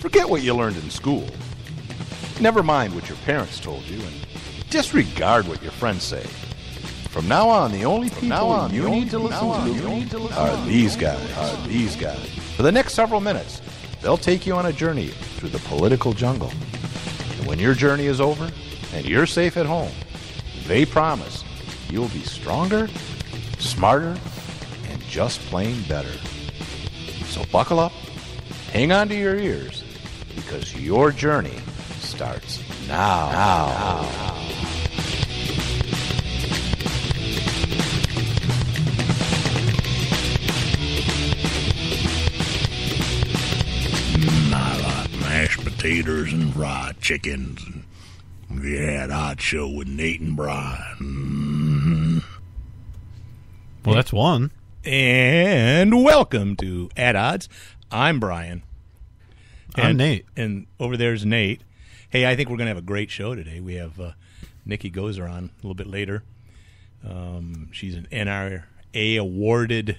Forget what you learned in school. Never mind what your parents told you, and disregard what your friends say. From now on, the only people you need to listen to are these guys. For the next several minutes, they'll take you on a journey through the political jungle. And when your journey is over and you're safe at home, they promise you'll be stronger, smarter, and just plain better. So buckle up, hang on to your ears, because your journey starts now. I like mashed potatoes and fried chickens. We had Hot Show with Nate and Brian. Well, that's one. And welcome to At Odds. I'm Brian. I'm Nate. And over there's Nate. Hey, I think we're going to have a great show today. We have Nikki Goeser on a little bit later. She's an NRA awarded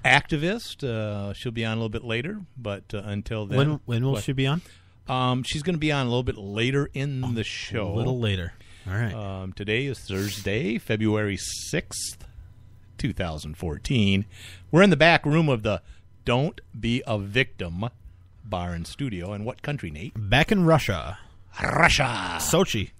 activist. She'll be on a little bit later, but until then. When will she be on? She's going to be on a little bit later in the show. A little later. All right. Today is Thursday, February 6th, 2014. We're in the back room of the Don't Be a Victim bar and studio. In what country, Nate? Back in Russia. Russia. Sochi.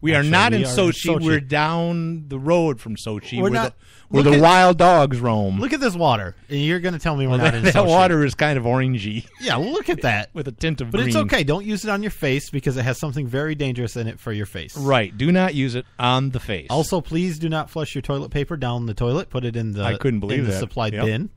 We are not in Sochi. We're down the road from Sochi where the wild dogs roam. Look at this water. And you're going to tell me we're not in Sochi. That water is kind of orangey. Yeah, look at that. With a tint of green. But it's okay. Don't use it on your face because it has something very dangerous in it for your face. Right. Do not use it on the face. Also, please do not flush your toilet paper down the toilet. Put it in the, I couldn't believe the that. supplied bin.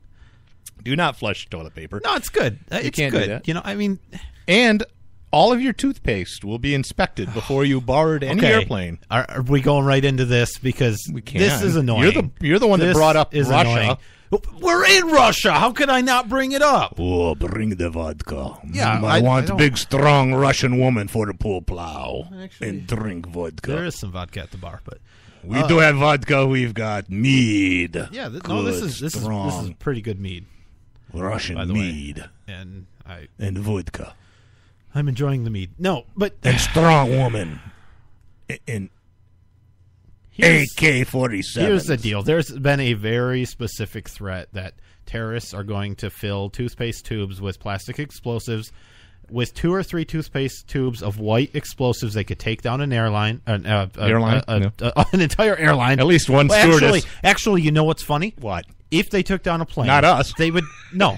Do not flush toilet paper. No, it's good. You can't good. do that. You know, I mean... And... all of your toothpaste will be inspected before you board any airplane. Are we going right into this? Because this is annoying. You're the one that brought up Russia. Annoying. We're in Russia. How could I not bring it up? Oh, bring the vodka. Yeah, I want a big, strong Russian woman for the pull plow. Actually, and drink vodka. There is some vodka at the bar, but we do have vodka. We've got mead. Yeah, this is pretty good mead. Russian mead and vodka. I'm enjoying the mead. No, but... and strong woman. In AK-47. Here's the deal. There's been a very specific threat that terrorists are going to fill toothpaste tubes with plastic explosives. With 2 or 3 toothpaste tubes of white explosives, they could take down an airline. An entire airline. At least one stewardess. Actually, you know what's funny? What? If they took down a plane... Not us. They would... No.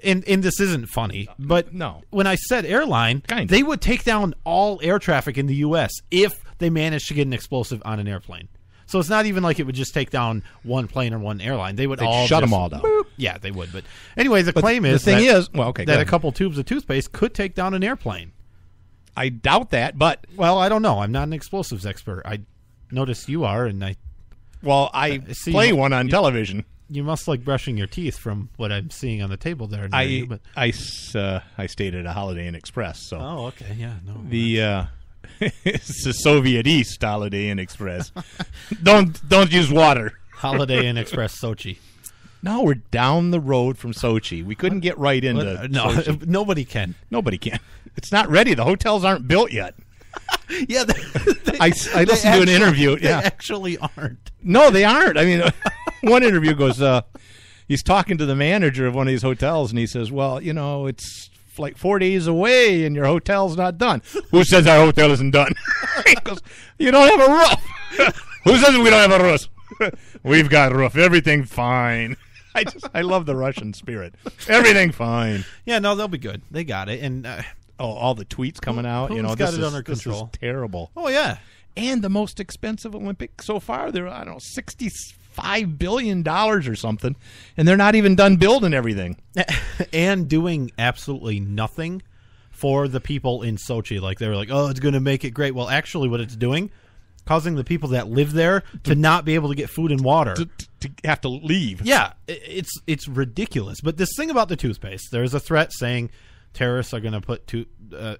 And this isn't funny, but no. When I said airline, they would take down all air traffic in the U.S. if they managed to get an explosive on an airplane. So it's not even like it would just take down one plane or one airline. They'd shut them all down. Boop. Yeah, they would. But anyway, the claim is that a couple tubes of toothpaste could take down an airplane. I doubt that, but... Well, I don't know. I'm not an explosives expert. I noticed you are, and I play one on television. You must like brushing your teeth from what I'm seeing on the table there. I stayed at a Holiday Inn Express. So okay, yeah, no. It's the Soviet East Holiday Inn Express. don't use water. Holiday Inn Express Sochi. No, we're down the road from Sochi. We couldn't get right into Sochi. Nobody can. Nobody can. It's not ready. The hotels aren't built yet. Yeah, I listened to an interview. They actually aren't. No, they aren't. I mean, one interview goes, he's talking to the manager of one of these hotels, and he says, well, you know, it's like 4 days away, and your hotel's not done. Who says our hotel isn't done? He goes, you don't have a roof. Who says we don't have a roof? We've got a roof. Everything fine. I love the Russian spirit. Everything fine. Yeah, no, they'll be good. They got it, and... all the tweets coming out. Putin's got it under control. This is terrible. Oh, yeah. And the most expensive Olympic so far, they're, I don't know, $65 billion or something, and they're not even done building everything. And doing absolutely nothing for the people in Sochi. Like, they were like, oh, it's going to make it great. Well, actually what it's doing, causing the people that live there to not be able to get food and water. To have to leave. Yeah, it's ridiculous. But this thing about the toothpaste, there's a threat saying terrorists are going to put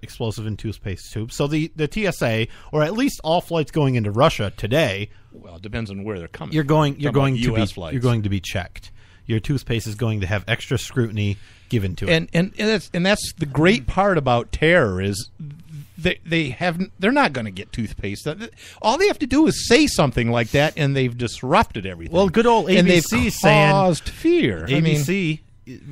explosive in toothpaste tubes. So the TSA, or at least all flights going into Russia today, well, it depends on where they're coming. You're going to be flights. You're going to be checked. your toothpaste is going to have extra scrutiny given to it. And that's the great part about terror is they're not going to get toothpaste. All they have to do is say something like that, and they've disrupted everything. Well, good old and ABC they've saying caused fear. ABC.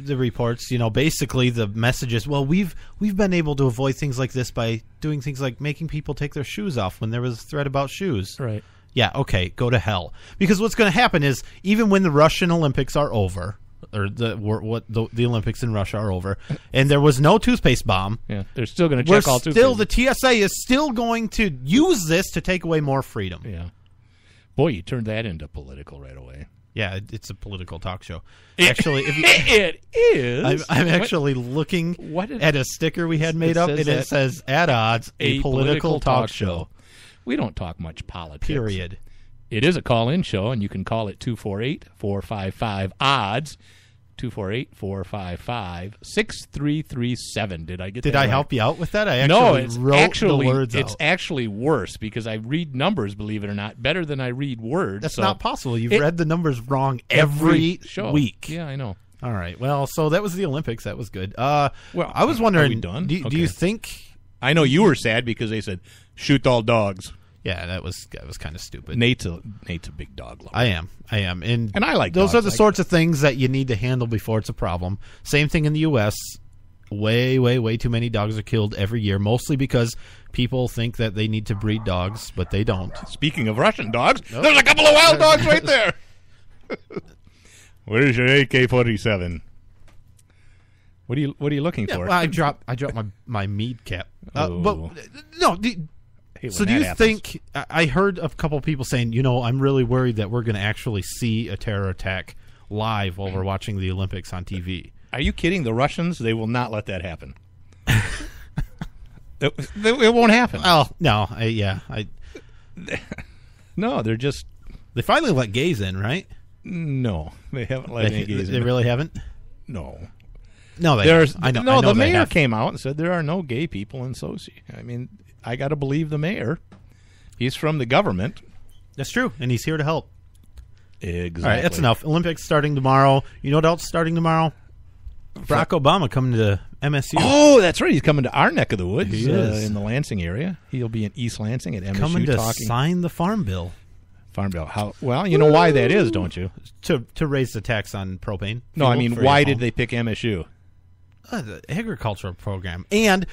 The reports, basically the message is, well, we've been able to avoid things like this by doing things like making people take their shoes off when there was a threat about shoes. Right. Yeah, okay, go to hell. Because what's going to happen is, even when the Russian Olympics are over, or the Olympics in Russia are over, and there was no toothpaste bomb, yeah, they're still going to check all toothpaste. The TSA is still going to use this to take away more freedom. Yeah. Boy, you turned that into political right away. Yeah, it's a political talk show. Actually, it is. I'm actually looking at a sticker we had made up, and it says, "At odds, a political talk show." We don't talk much politics. Period. It is a call-in show, and you can call it 248-455-ODDS, 248-455-6337. Did I get that right? Did I help you out with that? I actually wrote the words out. It's actually worse because I read numbers, believe it or not, better than I read words. That's not possible. You've read the numbers wrong every week. Yeah, I know. All right. Well, so that was the Olympics. That was good. Well, I was wondering, are we done? Do you think... I know you were sad because they said, shoot all dogs. Yeah, that was kind of stupid. Nate's a big dog lover. I am, and I like those dogs. are the sorts of things that you need to handle before it's a problem. Same thing in the U.S. Way too many dogs are killed every year, mostly because people think that they need to breed dogs, but they don't. Speaking of Russian dogs, there's a couple of wild dogs right there. Where's your AK-47? What are you looking for? Well, I dropped my mead cap. But no. So do you think, I heard a couple of people saying, I'm really worried that we're going to actually see a terror attack live while we're watching the Olympics on TV. Are you kidding? The Russians, they will not let that happen. It won't happen. Oh, no. No, they're just... They finally let gays in, right? No, they haven't let any gays in. They really haven't? No. No, they haven't. I know the mayor came out and said there are no gay people in Sochi. I mean... I got to believe the mayor. He's from the government. That's true, and he's here to help. Exactly. All right, that's enough. Olympics starting tomorrow. You know what else starting tomorrow? Barack Obama coming to MSU. Oh, that's right. He's coming to our neck of the woods. He is. In the Lansing area. He'll be in East Lansing at MSU coming to sign the Farm Bill. Farm Bill. How? Well, you know why that is, don't you? To raise the tax on propane. No, I mean, why did they pick MSU? The agricultural program. And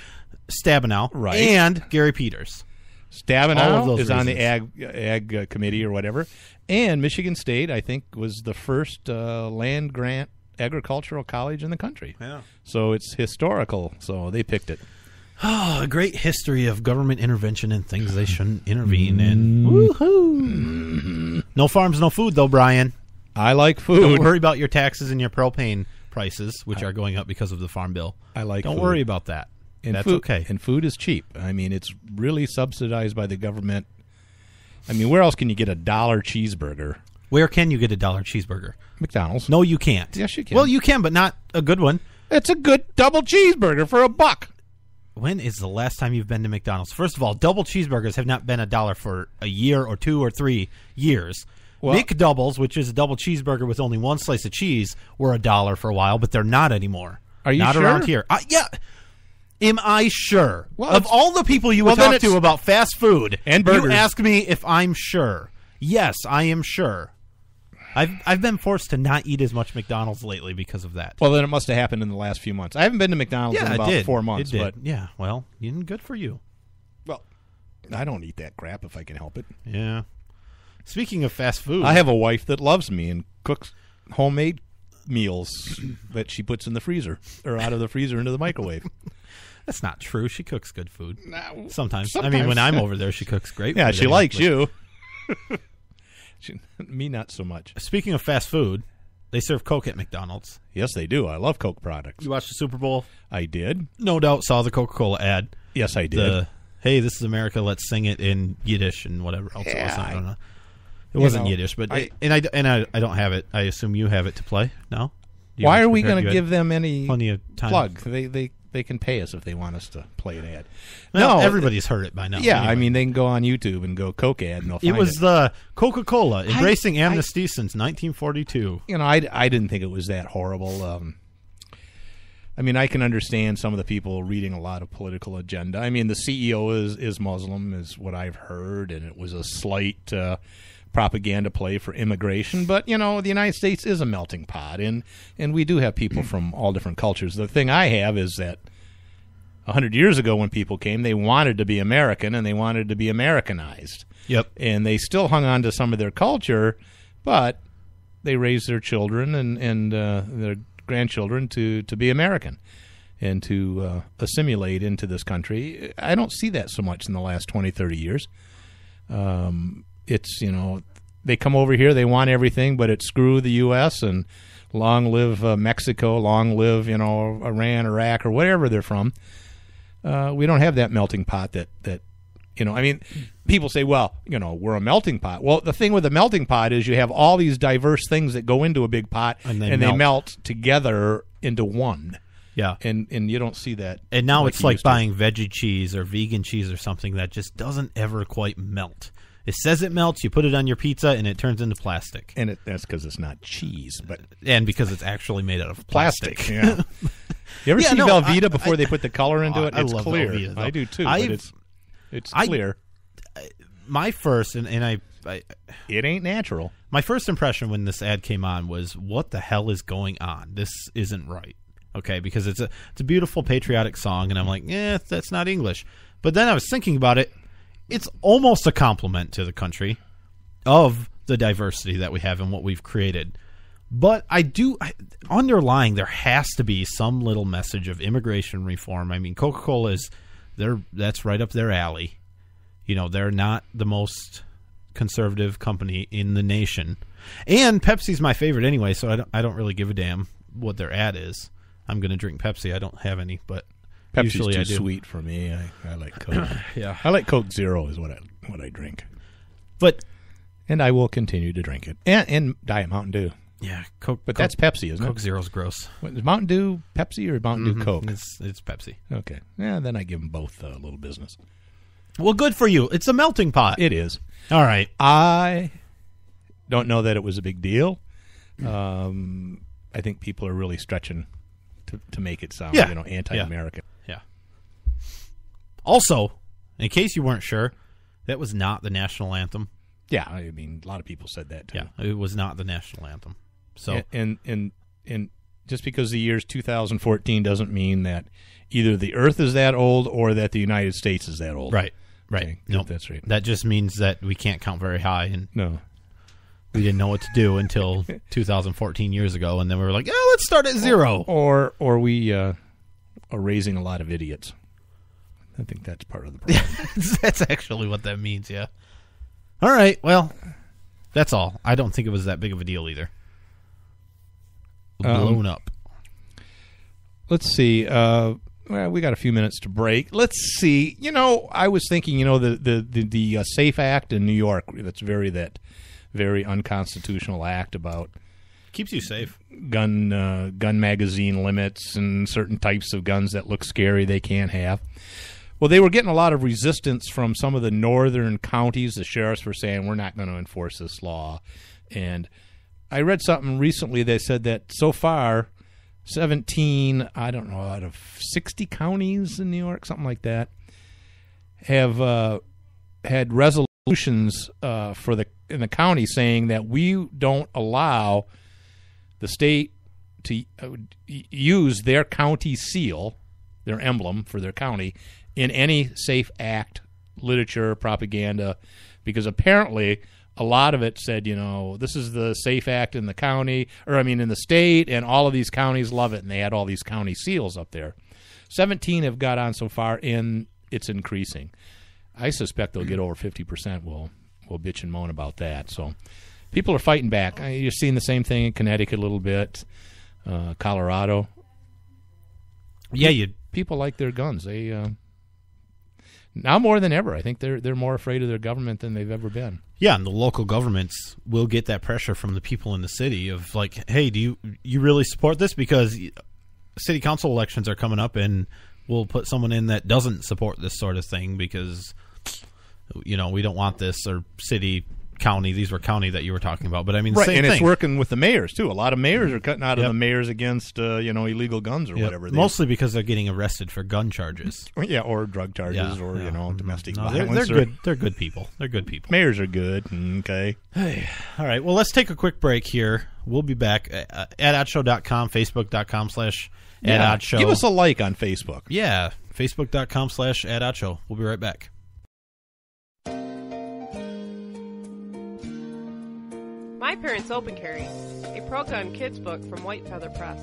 Stabenow, right, and Gary Peters. Stabenow is on the ag committee or whatever, and Michigan State, I think, was the first land grant agricultural college in the country. Yeah, so it's historical. So they picked it. Oh, a great history of government intervention in things they shouldn't intervene in. Woohoo! No farms, no food, though, Brian. I like food. Don't worry about your taxes and your propane prices, which are going up because of the Farm Bill. Don't worry about that. And that's food, okay. And food is cheap. I mean, it's really subsidized by the government. I mean, where else can you get $1 cheeseburger? Where can you get $1 cheeseburger? McDonald's. No, you can't. Yes, you can. Well, you can, but not a good one. It's a good double cheeseburger for $1. When is the last time you've been to McDonald's? First of all, double cheeseburgers have not been $1 for a year or 2 or 3 years. Well, McDoubles, which is a double cheeseburger with only one slice of cheese, were $1 for a while, but they're not anymore. Are you not sure? Around here? Yeah. Am I sure? Well, of all the people you would talk to about fast food, and burgers, you ask me if I'm sure. Yes, I am sure. I've been forced to not eat as much McDonald's lately because of that. Well, then it must have happened in the last few months. I haven't been to McDonald's in about 4 months. It did. But yeah, well, good for you. Well, I don't eat that crap if I can help it. Yeah. Speaking of fast food, I have a wife that loves me and cooks homemade meals that she puts in the freezer or out of the freezer into the microwave. That's not true. She cooks good food. No, sometimes. I mean, when I'm over there, she cooks great food. Yeah, she likes you. Me, not so much. Speaking of fast food, they serve Coke at McDonald's. Yes, they do. I love Coke products. You watched the Super Bowl? I did. No doubt saw the Coca Cola ad. Yes, I did. Hey, this is America. Let's sing it in Yiddish and whatever else it was. I don't know. It wasn't Yiddish, but I don't have it. I assume you have it to play. No. Why are we going to give them any plenty of time. plug? They they can pay us if they want us to play an ad. Well, No, everybody's heard it by now. Yeah, anyway. I mean, they can go on YouTube and go Coke ad, and they'll find It it. was the Coca Cola embracing amnesty since 1942. You know, I didn't think it was that horrible. I mean, I can understand some of the people reading a lot of political agenda. I mean, the CEO is Muslim, is what I've heard, and it was a slight propaganda play for immigration. But, you know, the United States is a melting pot, and we do have people from all different cultures. The thing I have is that 100 years ago when people came, they wanted to be American, and they wanted to be Americanized. Yep. And they still hung on to some of their culture, but they raised their children and their grandchildren to be American and to assimilate into this country. I don't see that so much in the last 20, 30 years. It's, you know, they come over here, they want everything, but it's screw the U.S. and long live Mexico, long live, you know, Iran, Iraq, or whatever they're from. We don't have that melting pot that you know, I mean, people say, well, you know, we're a melting pot. Well, the thing with a melting pot is you have all these diverse things that go into a big pot, and they melt together into one. Yeah. And you don't see that. And now it's like you used to. buying veggie cheese or vegan cheese or something that just doesn't ever quite melt. It says it melts, you put it on your pizza, and it turns into plastic. And that's because it's not cheese, but and because it's actually made out of plastic. Yeah. You ever see no, Velveeta before they put the color into it? I It's love clear. Velveeta, though. I do too, but it's clear. My first, and I It ain't natural. my first impression when this ad came on was, what the hell is going on? This isn't right. Okay, because it's a beautiful patriotic song, and I'm like, that's not English. But then I was thinking about it. It's almost a compliment to the country of the diversity that we have and what we've created. But underlying, there has to be some little message of immigration reform. I mean, Coca-Cola that's right up their alley. You know, they're not the most conservative company in the nation. And Pepsi's my favorite anyway, so I don't really give a damn what their ad is. I'm going to drink Pepsi. I don't have any, but Pepsi's usually too I do. sweet for me. I like Coke. Yeah. I like Coke Zero is what I drink. But And I will continue to drink it. And Diet Mountain Dew. yeah, Coke. But that's Pepsi, isn't Coke it? Zero's gross. What, is Mountain Dew Pepsi or Mountain Dew Coke? It's Pepsi. Okay. Yeah, then I give them both a little business. Well, good for you. It's a melting pot. It is. All right. I don't know that it was a big deal. I think people are really stretching to make it sound, Yeah. you know, anti-American. Yeah. Also, in case you weren't sure, that was not the national anthem. Yeah, I mean, a lot of people said that too. Yeah, it was not the national anthem. So And just because the year's 2014 doesn't mean that either the Earth is that old or that the United States is that old. right. Okay, Nope. that's right. That just means that we can't count very high, and No. we didn't know what to do until 2014 years ago, and then we were like, let's start at zero. Or we are raising a lot of idiots. I think that's part of the problem. That's actually what that means, yeah. All right, well, that's all. I don't think it was that big of a deal either. Blown up. Let's see. Well, we got a few minutes to break. Let's see. You know, I was thinking, you know, the SAFE Act in New York. That's very unconstitutional act about Keeps you safe. gun magazine limits and certain types of guns that look scary they can't have. Well, they were getting a lot of resistance from some of the northern counties. The sheriffs were saying, we're not going to enforce this law. And I read something recently that said that so far, 17, I don't know, out of 60 counties in New York, something like that, have had resolutions in the county saying that we don't allow the state to use their county seal, their emblem for their county, in any SAFE Act literature, propaganda, because apparently a lot of it said, you know, this is the SAFE Act in the county, in the state, and all of these counties love it, and they had all these county seals up there. 17 have got on so far, and it's increasing. I suspect they'll get over 50%. We'll bitch and moan about that. So people are fighting back. You're seeing the same thing in Connecticut a little bit, Colorado. Yeah, People like their guns. They now more than ever. I think they're more afraid of their government than they've ever been. Yeah, and the local governments will get that pressure from the people in the city of like, hey, do you really support this? Because city council elections are coming up, and we'll put someone in that doesn't support this sort of thing because, we don't want this, or city, county. These were county that you were talking about, but I mean, right, same and thing. It's working with the mayors too. A lot of mayors are cutting out of the mayors against illegal guns or whatever. Mostly because they're getting arrested for gun charges. Yeah, or drug charges, or domestic violence. They're good. They're good people. They're good people. Mayors are good. Okay. Hey, all right. Well, let's take a quick break here. We'll be back at AdOddShow.com, Facebook.com/AdOddShow. Give us a like on Facebook. Yeah, Facebook.com/AdOddShow. We'll be right back. My Parents Open Carry, a pro-gun kids book from White Feather Press.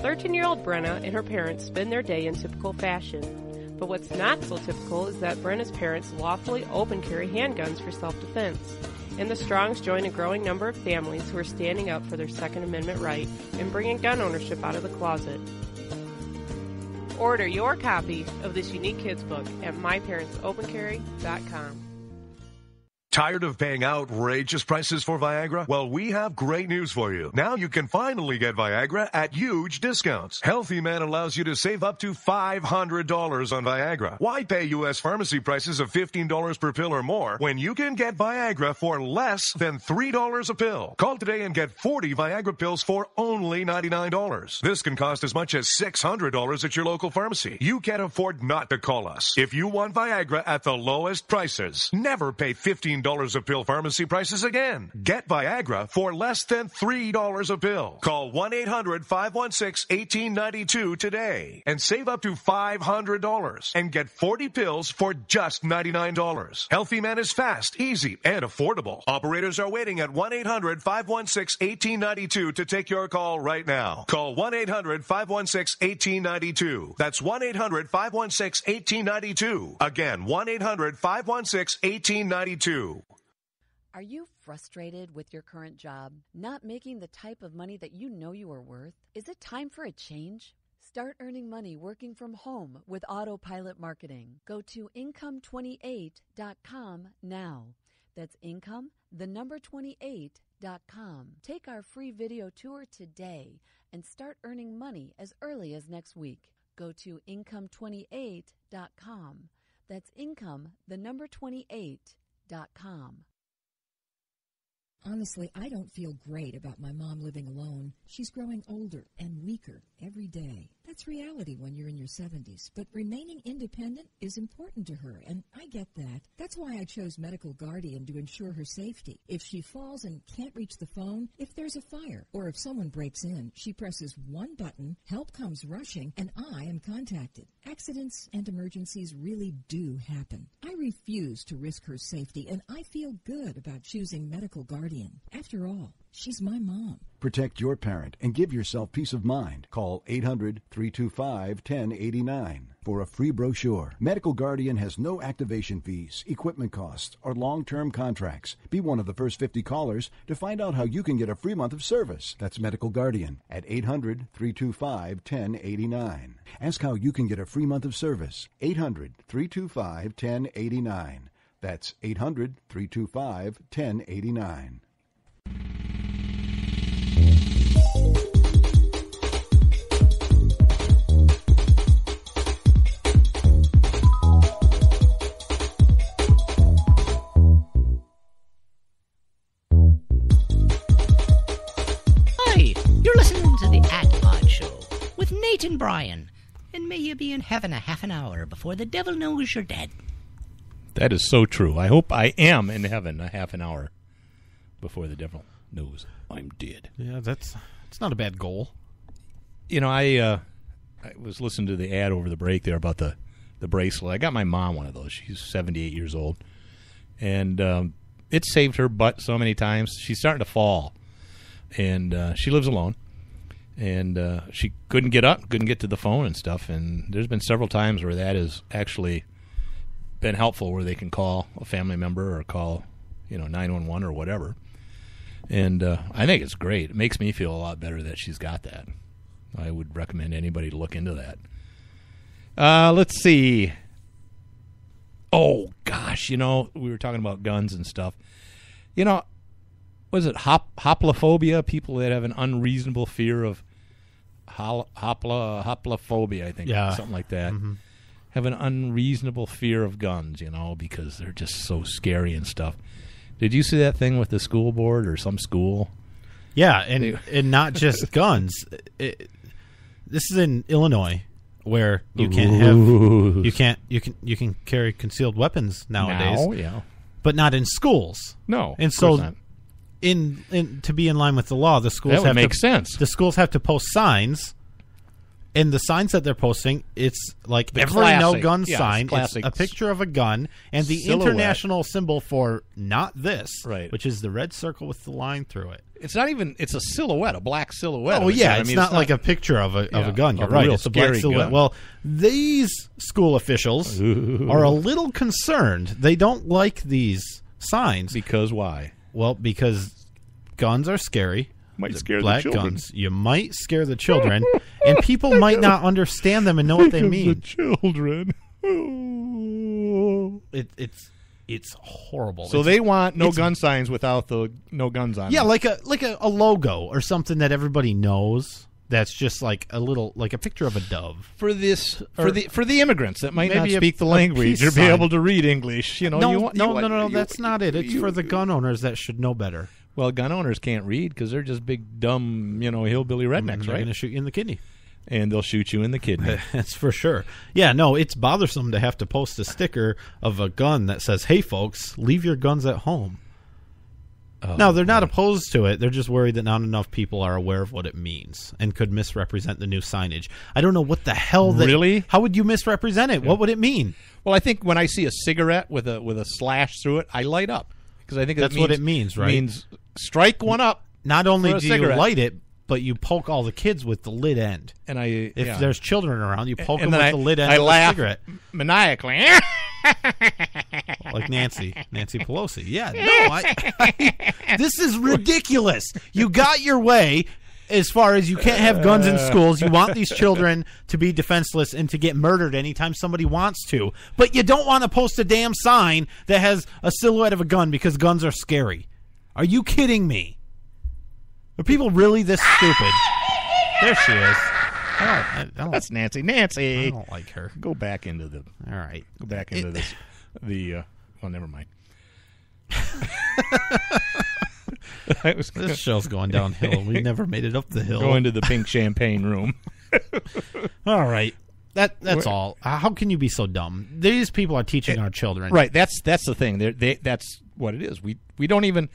13-year-old Brenna and her parents spend their day in typical fashion. But what's not so typical is that Brenna's parents lawfully open carry handguns for self-defense. And the Strongs join a growing number of families who are standing up for their Second Amendment right and bringing gun ownership out of the closet. Order your copy of this unique kids book at myparentsopencarry.com. Tired of paying outrageous prices for Viagra? Well, we have great news for you. Now you can finally get Viagra at huge discounts. Healthy Man allows you to save up to $500 on Viagra. Why pay U.S. pharmacy prices of $15 per pill or more when you can get Viagra for less than $3 a pill? Call today and get 40 Viagra pills for only $99. This can cost as much as $600 at your local pharmacy. You can't afford not to call us. If you want Viagra at the lowest prices, never pay $15 a pill pharmacy prices again. Get Viagra for less than $3 a pill. Call 1-800-516-1892 today and save up to $500 and get 40 pills for just $99. Healthy Man is fast, easy, and affordable. Operators are waiting at 1-800-516-1892 to take your call right now. Call 1-800-516-1892. That's 1-800-516-1892. Again, 1-800-516-1892. Are you frustrated with your current job, not making the type of money that you know you are worth? Is it time for a change? Start earning money working from home with Autopilot Marketing. Go to income28.com now. That's income, the number 28.com. Take our free video tour today and start earning money as early as next week. Go to income28.com. That's income, the number 28.com. Honestly, I don't feel great about my mom living alone. She's growing older and weaker every day. That's reality when you're in your 70s. But remaining independent is important to her, and I get that. That's why I chose Medical Guardian to ensure her safety. If she falls and can't reach the phone, if there's a fire, or if someone breaks in, she presses one button, help comes rushing, and I am contacted. Accidents and emergencies really do happen. I refuse to risk her safety, and I feel good about choosing Medical Guardian. After all, she's my mom. Protect your parent and give yourself peace of mind. Call 800-325-1089 for a free brochure. Medical Guardian has no activation fees, equipment costs, or long-term contracts. Be one of the first 50 callers to find out how you can get a free month of service. That's Medical Guardian at 800-325-1089. Ask how you can get a free month of service. 800-325-1089. That's 800-325-1089. Hi, you're listening to the Odd Show with Nate and Brian. And may you be in heaven a half an hour before the devil knows you're dead. That is so true. I hope I am in heaven a half an hour before the devil knows I'm dead. Yeah, it's not a bad goal. You know, I was listening to the ad over the break there about the bracelet. I got my mom one of those. She's 78 years old. And it saved her butt so many times. She's starting to fall. And she lives alone. And she couldn't get up, couldn't get to the phone and stuff. And there's been several times where that has actually been helpful, where they can call a family member or call, 911 or whatever. And I think it's great. It makes me feel a lot better that she's got that. I would recommend anybody to look into that. Let's see. Oh, gosh, we were talking about guns and stuff. Was it hoplophobia? People that have an unreasonable fear of hoplophobia, I think. Yeah. Something like that. Mm-hmm. Have an unreasonable fear of guns, because they're just so scary and stuff. Did you see that thing with the school board or some school? Yeah, and not just guns. This is in Illinois, where you can carry concealed weapons nowadays. Now, yeah. But not in schools. No, and of course not. To be in line with the law, the schools that would make sense. The schools have to post signs, and the signs that they're posting, it's like The every classic. no gun Yeah, sign. it's classic. It's a picture of a gun and the Silhouette. international symbol for not this, Right. which is the red circle with the line through it. It's not even. It's a silhouette, a black silhouette. Oh yeah, I it's mean, not like a picture of a gun. You're of a right. real It's a black scary silhouette. gun. Well, these school officials are a little concerned. They don't like these signs. Because why? Well, because guns are scary. Might scare Black the children. guns. You might scare the children, and people might not understand them and know what they mean. The children. It's horrible. So they want no gun signs without the no guns on. Yeah, them. like a logo or something that everybody knows. That's just like a little, like a picture of a dove. for the immigrants that might not maybe speak the a language peace or be sign. able to read English. No, that's not it. It's for the gun owners that should know better. Well, gun owners can't read because they're just big, dumb, hillbilly rednecks, They're right? going to shoot you in the kidney. And they'll shoot you in the kidney. That's for sure. Yeah, no, it's bothersome to have to post a sticker of a gun that says, "Hey, folks, leave your guns at home." Now, they're not opposed to it. They're just worried that not enough people are aware of what it means and could misrepresent the new signage. I don't know what the hell that... Really? How would you misrepresent it? Yeah. What would it mean? Well, I think when I see a cigarette with a slash through it, I light up. Because I think that's what it means, right? It means strike one up. Not only for a do cigarette. you light it, but you poke all the kids with the lid end. And if there's children around, you poke and them then with the lid end I of laugh the cigarette. maniacally. Like Nancy Pelosi. Yeah, no, this is ridiculous. You got your way as far as you can't have guns in schools. You want these children to be defenseless and to get murdered anytime somebody wants to. But you don't want to post a damn sign that has a silhouette of a gun because guns are scary. Are you kidding me? Are people really this stupid? There she is. I don't, That's Nancy. Nancy. I don't like her. Go back into the... All right. Go back into this. Well, never mind. This show's going downhill. We never made it up the hill. Go into the pink champagne room. All right. That's all. How can you be so dumb? These people are teaching our children. Right. That's the thing. That's what it is. We don't even...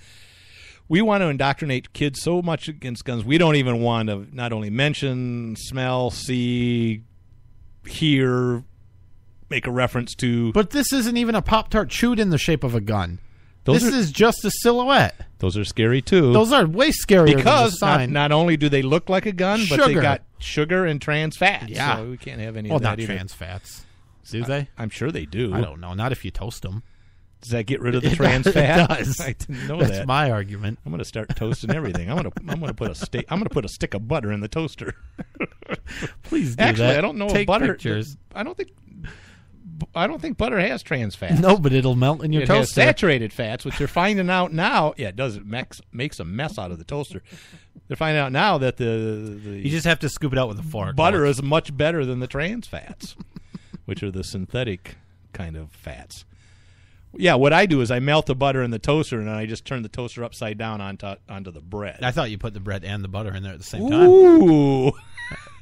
We want to indoctrinate kids so much against guns, we don't even want to not only mention, smell, see, hear, make a reference to... But this isn't even a Pop-Tart chewed in the shape of a gun. This is just a silhouette. Those are scary, too. Those are way scarier because than the sign. Not only do they look like a gun, but they got sugar and trans fats. Yeah. So we can't have any of that not either. trans fats. Do they? I'm sure they do. I don't know. Not if you toast them. Does that get rid of the trans fat? It does. I didn't know That's that. my argument. I'm going to start toasting everything. I'm going to put a stick of butter in the toaster. Please do Actually, that. I don't know Take if butter. Pictures. I don't think butter has trans fats. No, but it'll melt in your it toaster. Has saturated fats, which they're finding out now. Yeah, it does. It makes a mess out of the toaster. They're finding out now that the you just have to scoop it out with a fork. Butter is much better than the trans fats, which are the synthetic kind of fats. Yeah, what I do is I melt the butter in the toaster, and then I just turn the toaster upside down onto the bread. I thought you put the bread and the butter in there at the same time. Ooh.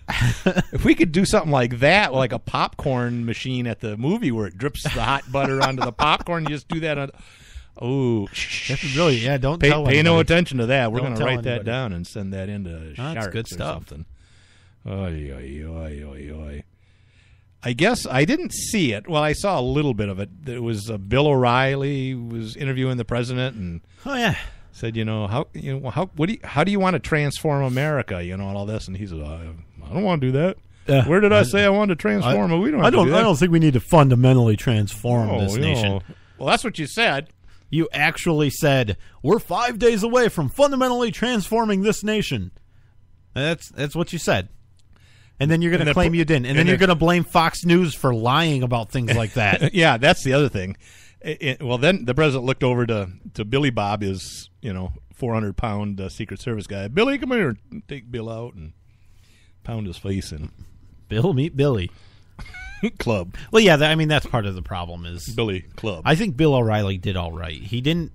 If we could do something like that, like a popcorn machine at the movie where it drips the hot butter onto the popcorn, you just do that on... Oh, that's really... Yeah, don't tell Pay anybody. no attention to that. We're going to tell write that anybody. down and send that into Sharks that's good or stuff. something. Oy, oy, oy, oy, oy. I guess I didn't see it. Well, I saw a little bit of it. There was Bill O'Reilly was interviewing the president and said, how do you want to transform America, and all this, and he said, I don't want to do that. Where did I say I wanted to transform it? We don't. I don't think we need to fundamentally transform this nation. Well, that's what you said. You actually said we're 5 days away from fundamentally transforming this nation. That's what you said. And then you're going to claim you didn't. And then you're going to blame Fox News for lying about things like that. Yeah, that's the other thing. Well, then the president looked over to Billy Bob, his 400-pound Secret Service guy. Billy, come here and take Bill out. And pound his face in. Bill meet Billy. Club. Well, yeah, that's part of the problem is Billy Club. I think Bill O'Reilly did all right. He didn't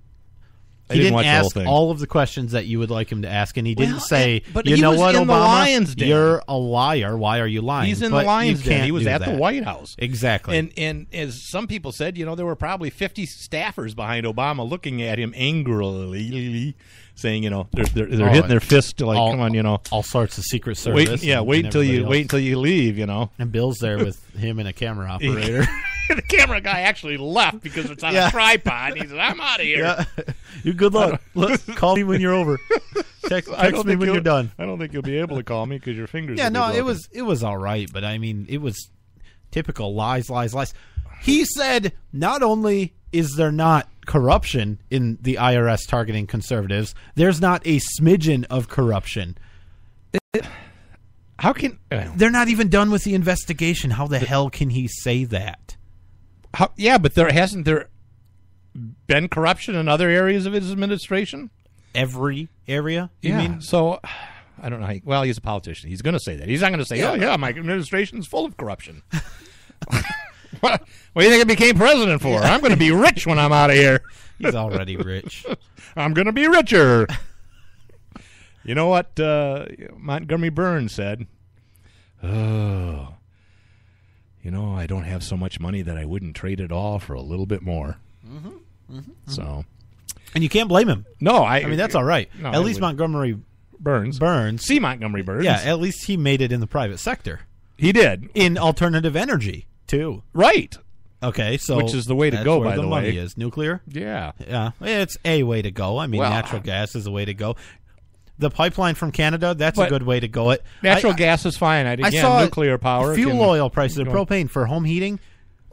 watch the whole ask thing. all of the questions that you would like him to ask, and he didn't say, but you he know was what, in the Obama, Lion's Den. you're a liar. Why are you lying? He's in But the Lion's you Den. can't He was do at the that. White House. Exactly. And as some people said, there were probably 50 staffers behind Obama looking at him angrily, saying, they're hitting their fist like, come on, all sorts of Secret Service. Wait until you leave, And Bill's there with him and a camera operator. The camera guy actually left because it's on a tripod. He said, "I'm out of here." Yeah. You good luck. Call me when you're over. Text me when you're done. I don't think you'll be able to call me because your fingers. Yeah, will be no, broken. it was all right, but it was typical lies. He said, not only is there not corruption in the IRS targeting conservatives, there's not a smidgen of corruption. How can they're not even done with the investigation? How the hell can he say that? But hasn't there been corruption in other areas of his administration? Every area? You mean? So, I don't know. He's a politician. He's going to say that. He's not going to say, my administration's full of corruption. What do you think I became president for? I'm going to be rich when I'm out of here. He's already rich. I'm going to be richer. You know what Montgomery Burns said? Oh, I don't have so much money that I wouldn't trade it all for a little bit more. So, and you can't blame him. No, I mean that's all right. No, at least Montgomery Burns. See Montgomery Burns. Yeah, at least he made it in the private sector. He did in alternative energy too. Right. Okay, so which is the way to go. Where by the money way, is nuclear. Yeah, it's a way to go. I mean, natural gas is a way to go. The pipeline from Canada, that's a good way to go. Natural gas is fine. I saw nuclear power. Fuel oil prices, propane for home heating,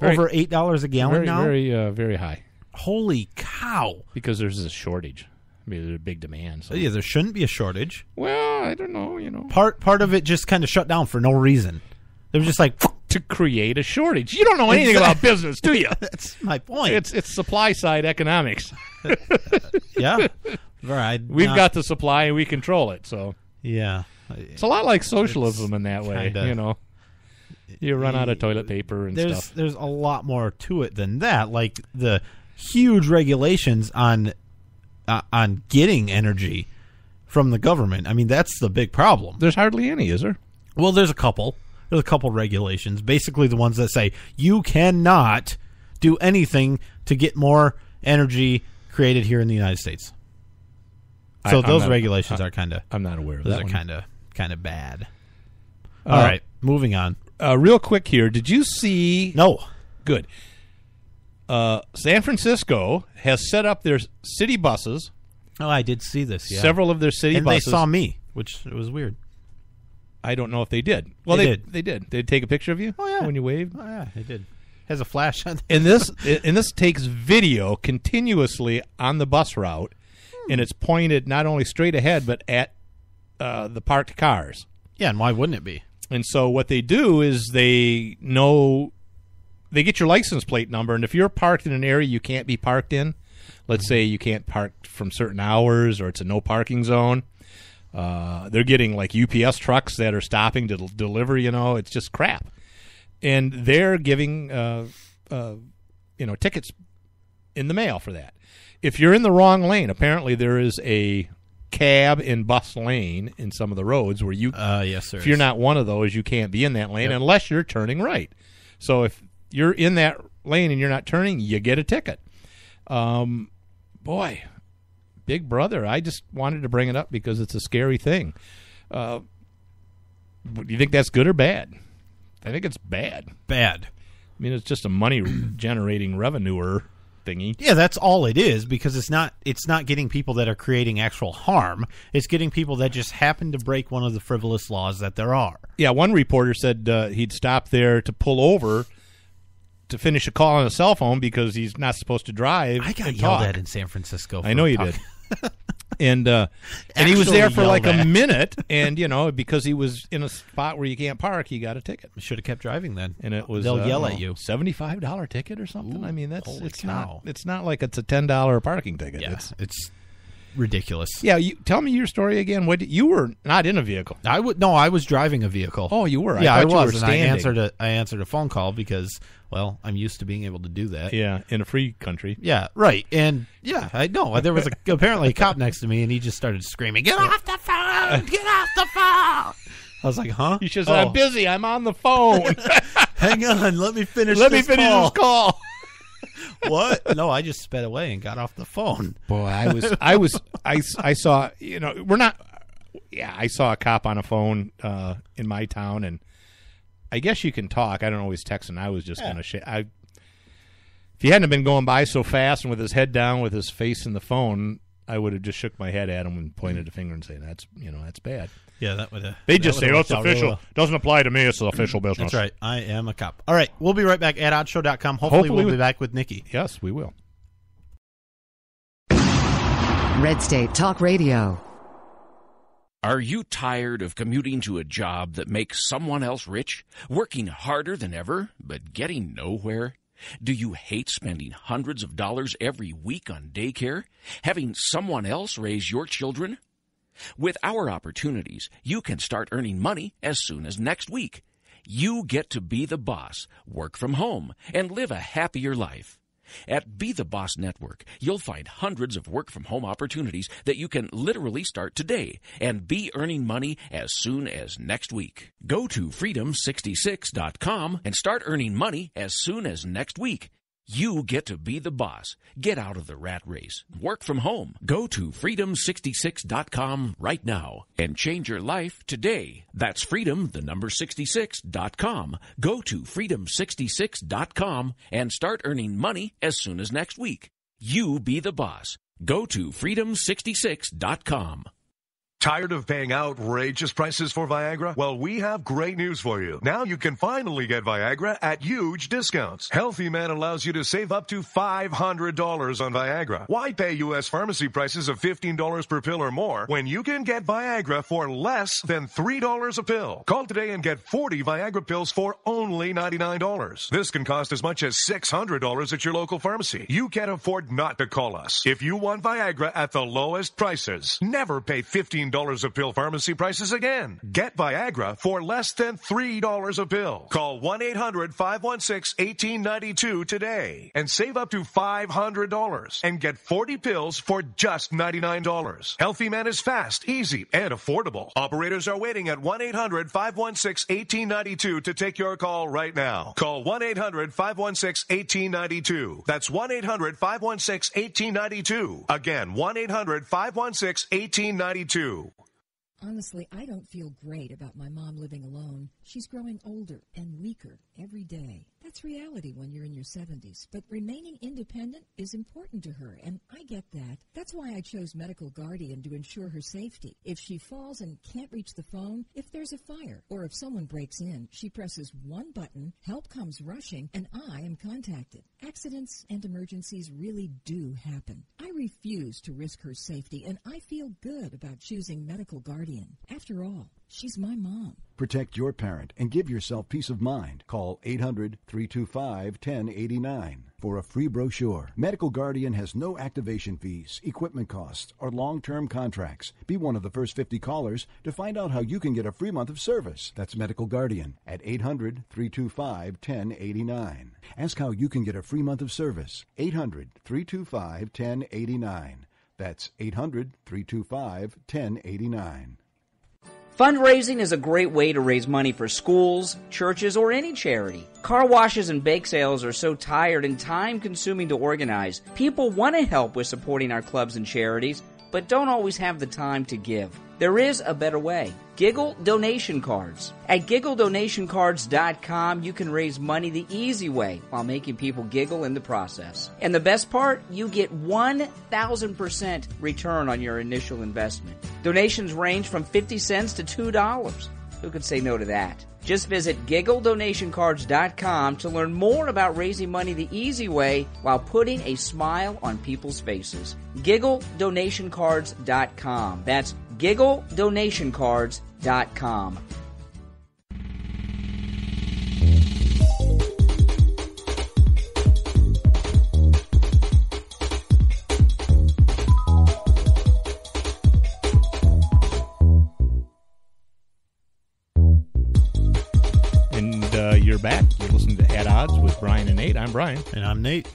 over $8 a gallon now. Very high. Holy cow! Because there's a shortage. I mean, there's a big demand. So. Yeah, there shouldn't be a shortage. Well, I don't know. Part of it just kind of shut down for no reason. They were just like to create a shortage. You don't know anything about business, do you? That's my point. It's supply side economics. Yeah. Right. We've got the supply and we control it. So yeah, it's a lot like socialism in that way. You run out of toilet paper and stuff. There's a lot more to it than that. Like the huge regulations on getting energy from the government. I mean, that's the big problem. There's hardly any, is there? Well, there's a couple. There's a couple regulations. Basically, the ones that say you cannot do anything to get more energy created here in the United States. So those regulations are kind of. I'm not aware of those that. Those are kind of bad. All right, moving on. Real quick here. Did you see? No. Good. San Francisco has set up their city buses. Oh, I did see this. Yeah. Several of their city buses. And they saw me, which was weird. I don't know if they did. Well, they did. They did. Did they take a picture of you? Oh yeah. When you waved. Oh yeah, they did. Has a flash on. And this takes video continuously on the bus route, and it's pointed not only straight ahead but at the parked cars. Yeah, and why wouldn't it be? And so what they do is they get your license plate number, and if you're parked in an area you can't be parked in, let's say you can't park from certain hours or it's a no parking zone, they're getting like UPS trucks that are stopping to deliver, it's just crap. And they're giving tickets in the mail for that. If you're in the wrong lane, apparently there is a cab and bus lane in some of the roads where you yes, sir. If you're not one of those, you can't be in that lane unless you're turning right. So if you're in that lane and you're not turning, you get a ticket. Boy, Big Brother, I just wanted to bring it up because it's a scary thing. Do you think that's good or bad? I think it's bad. Bad. I mean, it's just a money-generating revenue thingy. Yeah, that's all it is, because it's not getting people that are creating actual harm. It's getting people that just happen to break one of the frivolous laws that there are. Yeah, one reporter said he'd stop there to pull over to finish a call on a cell phone because he's not supposed to drive. I got yelled at in San Francisco. I know you did. And he was there for like a minute, and because he was in a spot where you can't park, he got a ticket. You should have kept driving then. And it was they'll yell at you. $75 ticket or something. Ooh, I mean, it's not like it's a $10 parking ticket. Yeah, it's ridiculous. Yeah, tell me your story again. You were not in a vehicle. I was driving a vehicle. Oh, you were. Yeah, I was. You were and I answered a phone call because, well, I'm used to being able to do that. Yeah, in a free country. Yeah, right. And yeah, I know there was apparently a cop next to me, and he just started screaming, "Get off the phone! Get off the phone!" I was like, "Huh?" He says, "I'm busy. I'm on the phone." Hang on, let me finish. This call. What? No, I just sped away and got off the phone. Boy, I saw. I saw a cop on a phone in my town, and I guess you can talk. I don't always text, and I was just going to. If he hadn't been going by so fast and with his head down, with his face in the phone, I would have just shook my head at him and pointed a finger and said, "That's bad." Yeah, that would. They just say, "Oh, it's official. Really well. Doesn't apply to me. It's an official business." That's right. I am a cop. All right, we'll be right back at oddshow.com. Hopefully we'll be back with Nikki. Yes, we will. Red State Talk Radio. Are you tired of commuting to a job that makes someone else rich, working harder than ever, but getting nowhere? Do you hate spending hundreds of dollars every week on daycare, having someone else raise your children? With our opportunities, you can start earning money as soon as next week. You get to be the boss, work from home, and live a happier life. At Be the Boss Network, you'll find hundreds of work-from-home opportunities that you can literally start today and be earning money as soon as next week. Go to freedom66.com and start earning money as soon as next week. You get to be the boss. Get out of the rat race. Work from home. Go to freedom66.com right now and change your life today. That's freedom66.com. Go to freedom66.com and start earning money as soon as next week. You be the boss. Go to freedom66.com. Tired of paying outrageous prices for Viagra? Well, we have great news for you. Now you can finally get Viagra at huge discounts. Healthy Man allows you to save up to $500 on Viagra. Why pay U.S. pharmacy prices of $15 per pill or more when you can get Viagra for less than $3 a pill? Call today and get 40 Viagra pills for only $99. This can cost as much as $600 at your local pharmacy. You can't afford not to call us. If you want Viagra at the lowest prices, never pay $15 a pill pharmacy prices again. Get Viagra for less than $3 a pill. Call 1-800-516-1892 today and save up to $500 and get 40 pills for just $99. Healthy Man is fast, easy, and affordable. Operators are waiting at 1-800-516-1892 to take your call right now. Call 1-800-516-1892. That's 1-800-516-1892. Again, 1-800-516-1892. Honestly, I don't feel great about my mom living alone. She's growing older and weaker every day. That's reality when you're in your 70s. But remaining independent is important to her, and I get that. That's why I chose Medical Guardian to ensure her safety. If she falls and can't reach the phone, if there's a fire, or if someone breaks in, she presses one button, help comes rushing, and I am contacted. Accidents and emergencies really do happen. I refuse to risk her safety, and I feel good about choosing Medical Guardian. After all, she's my mom. Protect your parent and give yourself peace of mind. Call 800-325-1089 for a free brochure. Medical Guardian has no activation fees, equipment costs, or long-term contracts. Be one of the first 50 callers to find out how you can get a free month of service. That's Medical Guardian at 800-325-1089. Ask how you can get a free month of service. 800-325-1089. That's 800-325-1089. Fundraising is a great way to raise money for schools, churches, or any charity. Car washes and bake sales are so tired and time-consuming to organize. People want to help with supporting our clubs and charities, but don't always have the time to give. There is a better way. Giggle donation cards. At giggledonationcards.com, you can raise money the easy way while making people giggle in the process. And the best part, you get 1,000% return on your initial investment. Donations range from 50 cents to $2. Who could say no to that? Just visit giggledonationcards.com to learn more about raising money the easy way while putting a smile on people's faces. giggledonationcards.com. That's giggledonationcards.com. Odds with Brian and Nate. I'm Brian. And I'm Nate.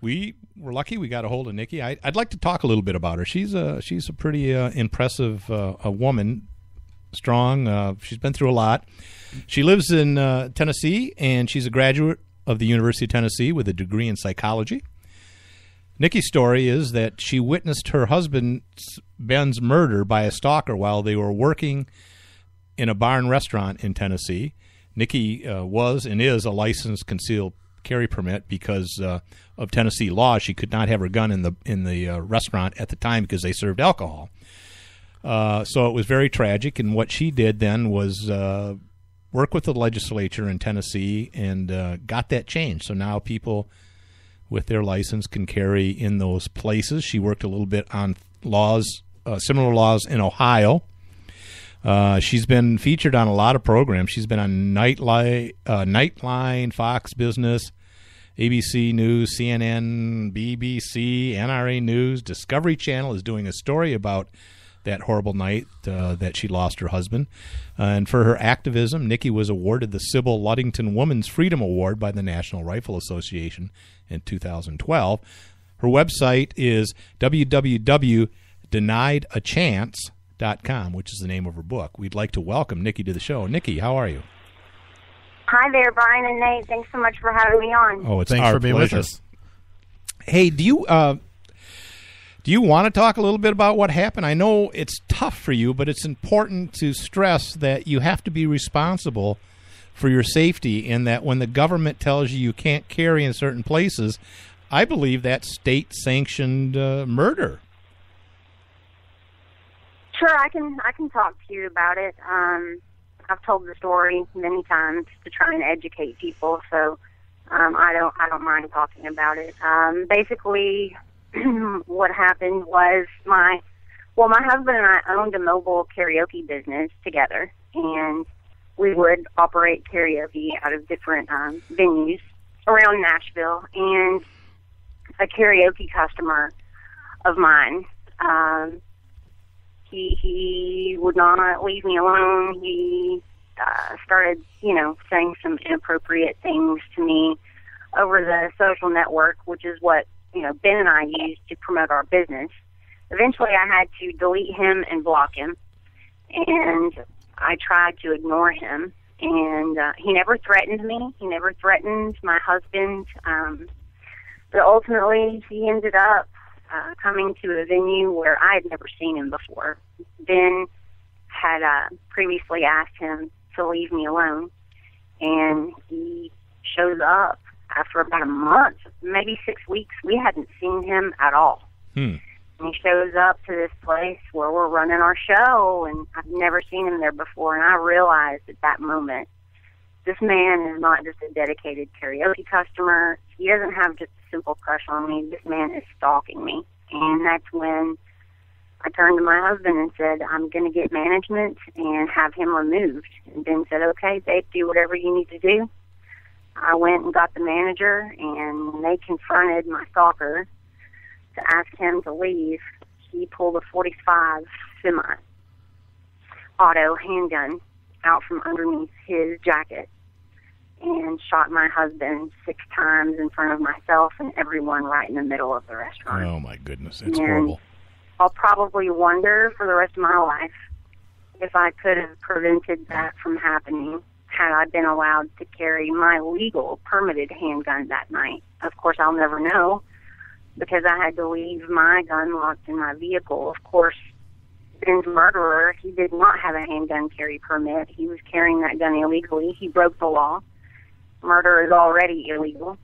We were lucky we got a hold of Nikki. I'd like to talk a little bit about her. She's a pretty impressive a woman, strong. She's been through a lot. She lives in Tennessee, and she's a graduate of the University of Tennessee with a degree in psychology. Nikki's story is that she witnessed her husband Ben's murder by a stalker while they were working in a bar and restaurant in Tennessee. Nikki was and is a licensed concealed carry permit because of Tennessee law. She could not have her gun in the restaurant at the time because they served alcohol. So it was very tragic, and what she did then was work with the legislature in Tennessee and got that changed. So now people with their license can carry in those places. She worked a little bit on laws, similar laws in Ohio. She's been featured on a lot of programs. She's been on Nightline, Fox Business, ABC News, CNN, BBC, NRA News. Discovery Channel is doing a story about that horrible night that she lost her husband. And for her activism, Nikki was awarded the Sybil Ludington Women's Freedom Award by the National Rifle Association in 2012. Her website is www.deniedachance.com, which is the name of her book. We'd like to welcome Nikki to the show. Nikki, how are you? Hi there, Brian and Nate. Thanks so much for having me on. Oh, it's Thanks our for being pleasure. with us. Hey, do you want to talk a little bit about what happened? I know it's tough for you, but it's important to stress that you have to be responsible for your safety, and that when the government tells you can't carry in certain places, I believe that's state-sanctioned murder. Sure, I can talk to you about it. I've told the story many times to try and educate people, so I don't mind talking about it. Basically, what happened was my husband and I owned a mobile karaoke business together, and we would operate karaoke out of different venues around Nashville. And a karaoke customer of mine, he would not leave me alone. He started, saying some inappropriate things to me over the social network, which is what Ben and I used to promote our business. Eventually, I had to delete him and block him, and I tried to ignore him. And he never threatened me. He never threatened my husband. But ultimately, he ended up coming to a venue where I had never seen him before. Ben had previously asked him to leave me alone, and he shows up after about a month, maybe 6 weeks. We hadn't seen him at all. And he shows up to this place where we're running our show, and I've never seen him there before. And I realized at that moment, this man is not just a dedicated karaoke customer. He doesn't have just a simple crush on me. This man is stalking me. And that's when I turned to my husband and said, I'm going to get management and have him removed. And Ben said, okay, babe, do whatever you need to do. I went and got the manager, and they confronted my stalker to ask him to leave. He pulled a .45 semi-auto handgun out from underneath his jacket and shot my husband 6 times in front of myself and everyone right in the middle of the restaurant. Oh, my goodness. It's horrible. I'll probably wonder for the rest of my life if I could have prevented that from happening had I been allowed to carry my legal permitted handgun that night. Of course, I'll never know because I had to leave my gun locked in my vehicle. Of course, Ben's murderer, he did not have a handgun carry permit. He was carrying that gun illegally. He broke the law. Murder is already illegal.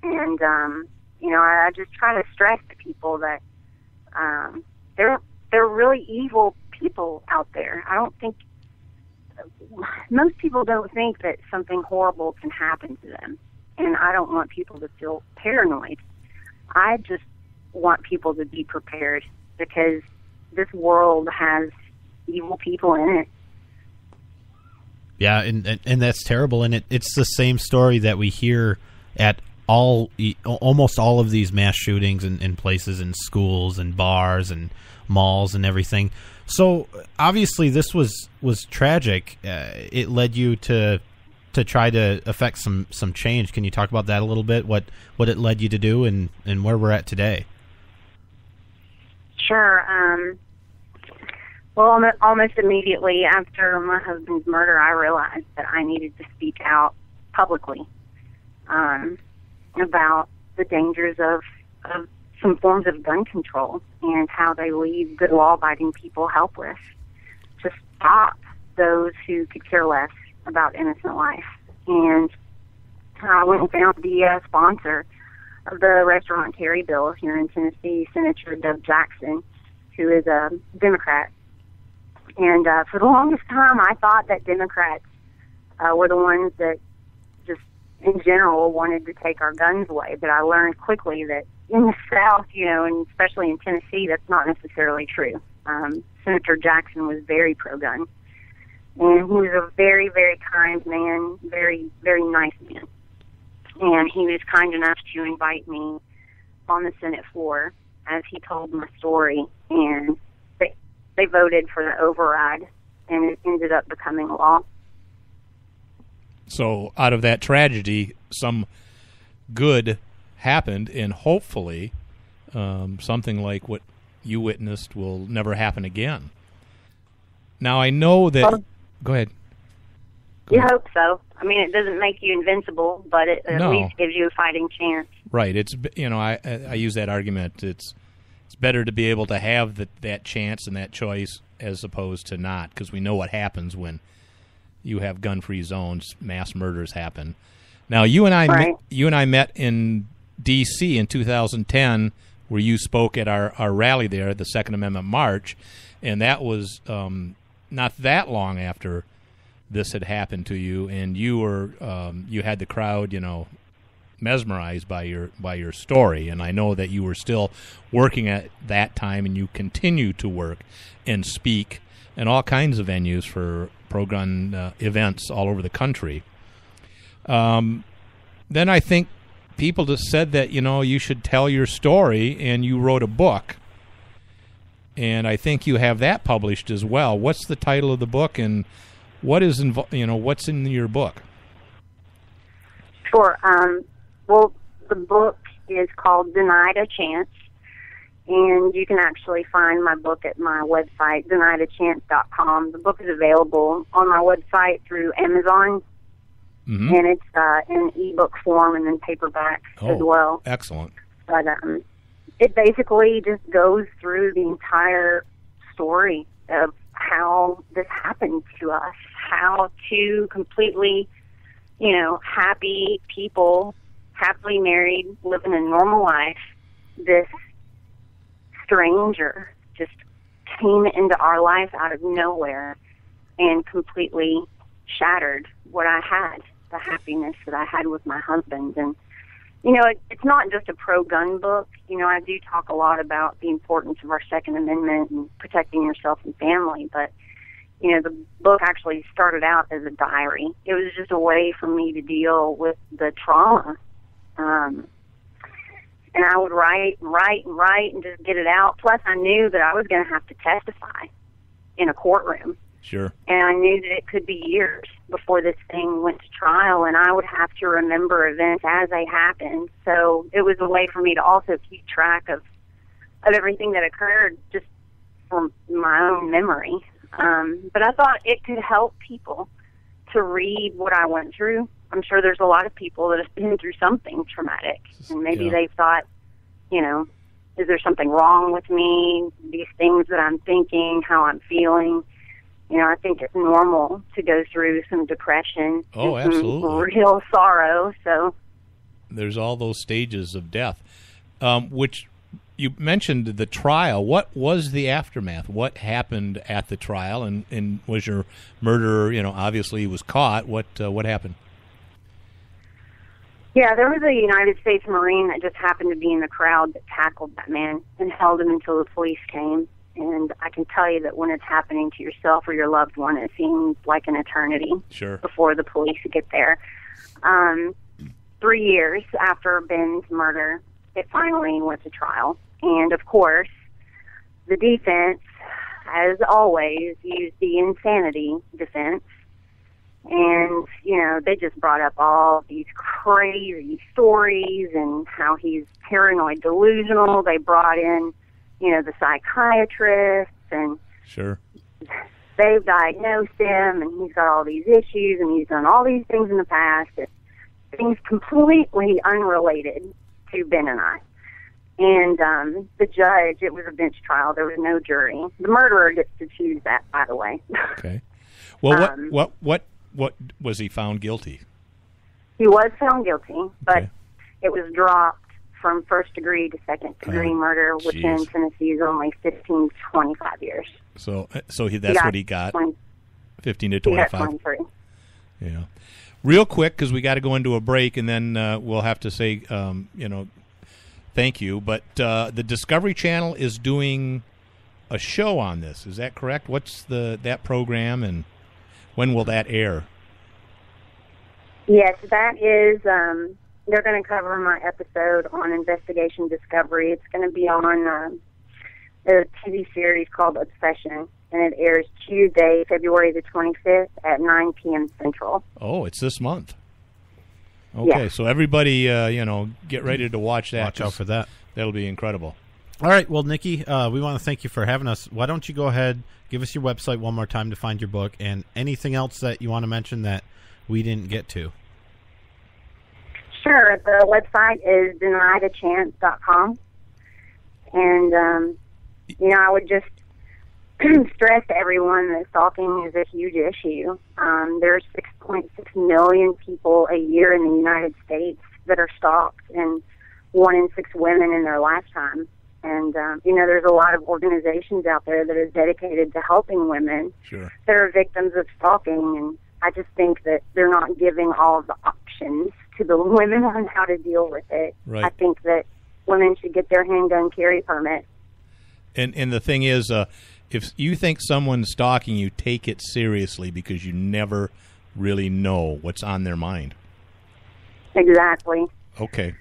And, I just try to stress to people that they're really evil people out there. I don't think most people don't think that something horrible can happen to them, and I don't want people to feel paranoid. I just want people to be prepared because this world has evil people in it. Yeah, and that's terrible, and it's the same story that we hear at almost all of these mass shootings in places, in schools and bars and malls and everything. So obviously this was tragic. It led you to to try to affect some change. Can you talk about that a little bit? What it led you to do, and where we're at today? Sure. Well, almost immediately after my husband's murder, I realized that I needed to speak out publicly about the dangers of some forms of gun control and how they leave good law-abiding people helpless, to stop those who could care less about innocent life. And I went and found the sponsor of the restaurant carry bill here in Tennessee, Senator Doug Jackson, who is a Democrat. And for the longest time, I thought that Democrats were the ones that just, in general, wanted to take our guns away. But I learned quickly that in the South, and especially in Tennessee, that's not necessarily true. Senator Jackson was very pro-gun. And he was a very, very kind man, very, very nice man. And he was kind enough to invite me on the Senate floor as he told my story. And they voted for the override, and it ended up becoming law. So out of that tragedy, some good happened, and hopefully something like what you witnessed will never happen again. Now, I know that... Go ahead. You hope so. I mean, it doesn't make you invincible, but it at least gives you a fighting chance. Right. It's, I use that argument. It's better to be able to have that chance and that choice as opposed to not, because we know what happens when you have gun-free zones. Mass murders happen. Now, you and I met in D.C. in 2010, where you spoke at our rally there, the Second Amendment March, and that was not that long after this had happened to you, and you were you had the crowd, mesmerized by your story. And I know that you were still working at that time, and you continue to work and speak in all kinds of venues for pro-gun events all over the country. Then I think people just said that you should tell your story, and you wrote a book. And I think you have that published as well. What's the title of the book, and what is what's in your book? Sure. Well, the book is called Denied a Chance, and you can actually find my book at my website, deniedachance.com. The book is available on my website through Amazon, and it's in ebook form and then paperback as well. Excellent. But it basically just goes through the entire story of how this happened to us, how two completely, happy people, happily married, living a normal life, this stranger just came into our life out of nowhere and completely shattered what I had, the happiness that I had with my husband. And it's not just a pro-gun book. I do talk a lot about the importance of our Second Amendment and protecting yourself and family, but, the book actually started out as a diary. It was just a way for me to deal with the trauma. And I would write and just get it out. Plus, I knew that I was going to have to testify in a courtroom. Sure. And I knew that it could be years before this thing went to trial, and I would have to remember events as they happened. So it was a way for me to also keep track of everything that occurred just from my own memory. But I thought it could help people to read what I went through. I'm sure there's a lot of people that have been through something traumatic, and maybe they've thought, is there something wrong with me? These things that I'm thinking, how I'm feeling. I think it's normal to go through some depression and absolutely. Some real sorrow. So there's all those stages of death, which you mentioned the trial. What was the aftermath? What happened at the trial? And was your murderer, obviously he was caught. What happened? Yeah, there was a United States Marine that just happened to be in the crowd that tackled that man and held him until the police came. And I can tell you that when it's happening to yourself or your loved one, it seems like an eternity before the police get there. 3 years after Ben's murder, it finally went to trial. And, of course, the defense, as always, used the insanity defense. And, they just brought up all these crazy stories and how he's paranoid delusional. They brought in, the psychiatrists, and sure, they've diagnosed him, and he's got all these issues, and he's done all these things in the past, things completely unrelated to Ben and I. And the judge, it was a bench trial. There was no jury. The murderer gets to choose that, by the way. Okay. Well, what was he found guilty? He was found guilty, but okay. It was dropped from first degree to second degree murder, which in Tennessee is only 15 to 25 years. So that's what he got. 15 to 25. He got 23. Yeah. Real quick, because we got to go into a break, and then we'll have to say, thank you. But the Discovery Channel is doing a show on this. Is that correct? What's that program, and when will that air? Yes, that is. They're going to cover my episode on Investigation Discovery. It's going to be on a TV series called Obsession, and it airs Tuesday, February the 25th at 9 p.m. Central. Oh, it's this month. Okay, so everybody, get ready to watch that. Watch out for that. That'll be incredible. All right, well, Nikki, we want to thank you for having us. Why don't you go ahead, give us your website one more time to find your book, and anything else that you want to mention that we didn't get to. Sure. The website is deniedachance.com. And, I would just stress to everyone that stalking is a huge issue. There's 6.6 million people a year in the United States that are stalked, and 1 in 6 women in their lifetime. And, there's a lot of organizations out there that are dedicated to helping women that are victims of stalking. And I just think that they're not giving all of the options to the women on how to deal with it. Right. I think that women should get their handgun carry permit. And the thing is, if you think someone's stalking you, take it seriously, because you never really know what's on their mind. Exactly. Okay.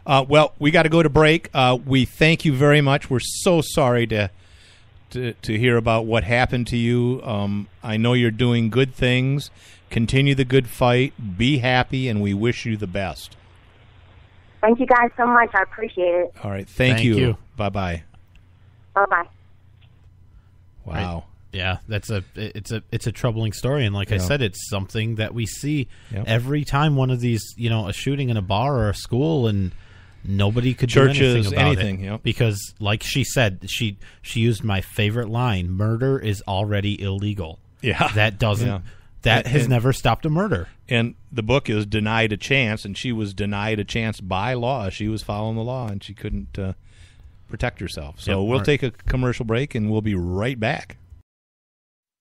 Well, we got to go to break. We thank you very much. We're so sorry to hear about what happened to you. I know you're doing good things. Continue the good fight. Be happy, and we wish you the best. Thank you guys so much. I appreciate it. All right. Thank you. Bye-bye. Bye-bye. Wow. Yeah, it's a troubling story, and like I said, it's something that we see every time one of these, a shooting in a bar or a school, and nobody could do anything about it. Because, like she said, she used my favorite line: "Murder is already illegal." Yeah, that doesn't. Yeah. That has never stopped a murder. And the book is Denied a Chance, and she was denied a chance by law. She was following the law, and she couldn't protect herself. So we'll take a commercial break, and we'll be right back.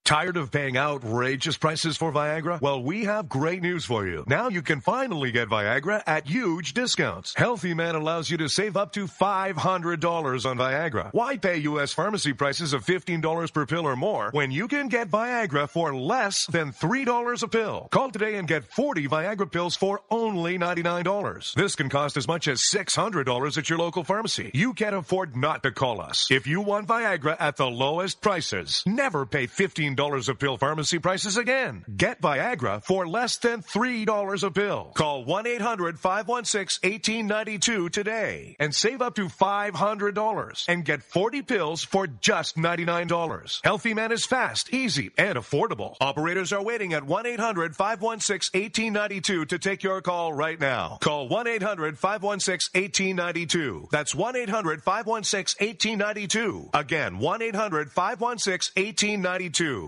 Tired of paying outrageous prices for Viagra? Well, we have great news for you. Now you can finally get Viagra at huge discounts. Healthy Man allows you to save up to $500 on Viagra. Why pay U.S. pharmacy prices of $15 per pill or more when you can get Viagra for less than $3 a pill? Call today and get 40 Viagra pills for only $99. This can cost as much as $600 at your local pharmacy. You can't afford not to call us. If you want Viagra at the lowest prices, never pay $15 a pill pharmacy prices again. Get Viagra for less than $3 a pill. Call 1-800-516-1892 today and save up to $500 and get 40 pills for just $99. Healthy Man is fast, easy, and affordable. Operators are waiting at 1-800-516-1892 to take your call right now. Call 1-800-516-1892. That's 1-800-516-1892. Again, 1-800-516-1892.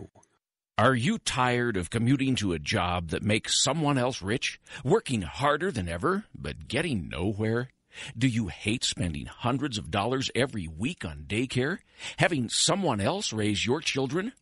Are you tired of commuting to a job that makes someone else rich? Working harder than ever, but getting nowhere? Do you hate spending hundreds of dollars every week on daycare? Having someone else raise your children?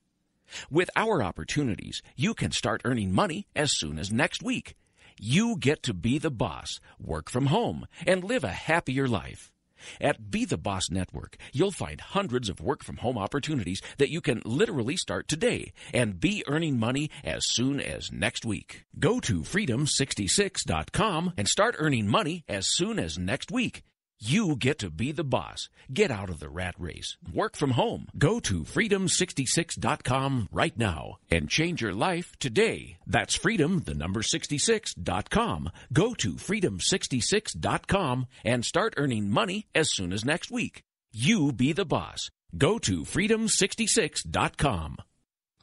With our opportunities, you can start earning money as soon as next week. You get to be the boss, work from home, and live a happier life. At Be the Boss Network, you'll find hundreds of work-from-home opportunities that you can literally start today and be earning money as soon as next week. Go to freedom66.com and start earning money as soon as next week. You get to be the boss. Get out of the rat race. Work from home. Go to freedom66.com right now and change your life today. That's freedom66.com. Go to freedom66.com and start earning money as soon as next week. You be the boss. Go to freedom66.com.